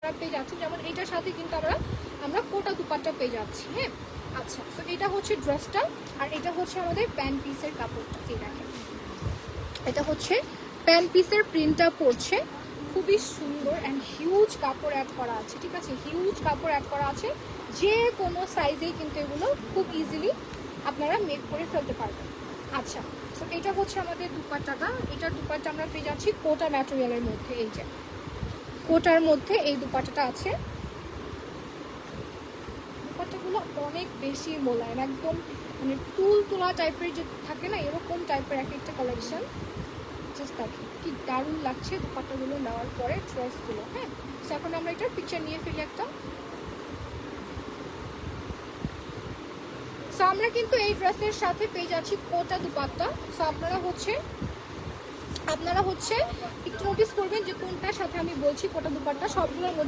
পেয়ে যাচ্ছি, যেমন এটার সাথে কিন্তু আমরা কোটা দুপাট্টা পেয়ে যাচ্ছি। হ্যাঁ, আচ্ছা, তো এটা হচ্ছে ড্রেসটা, আর এটা হচ্ছে আমাদের প্যান্ট পিসের কাপড়টা। এই দেখেন, এটা হচ্ছে প্যান্ট পিসের প্রিন্টটা পড়ছে, খুবই সুন্দর অ্যান্ড হিউজ কাপড় অ্যাড করা আছে। ঠিক আছে, হিউজ কাপড় অ্যাড করা আছে, যে কোনো সাইজেই কিন্তু এগুলো খুব ইজিলি আপনারা মেক করে ফেলতে পারবেন। আচ্ছা, তো এটা হচ্ছে আমাদের দুপাট্টাটা। এটার দুপাট্টা আমরা পেয়ে যাচ্ছি কোটা ম্যাটেরিয়ালের মধ্যে। এই যে কোটার মধ্যে এই দুপাট্টাটা আছে। দুপাট্টাগুলো অনেক বেশি মোলায়েম, একদম মানে তুলা টাইপের যে থাকে না, এরকম টাইপের এক একটা কালেকশন। জাস্ট দেখেন কি দারুণ লাগছে দুপাট্টাগুলো নেওয়ার পরে, ড্রেসগুলো। হ্যাঁ, তো এখন আমরা এটার পিকচার নিয়ে ফেলি একটা। সো আমরা কিন্তু এই ড্রেসের সাথে পেয়ে যাচ্ছি কোটা দুপাট্টা। সো আপনারা হচ্ছে একটু নোটিস করবেন যে কোনটার সাথে আমি বলছি কোটা দুপাট্টা। সবগুলোর মধ্যে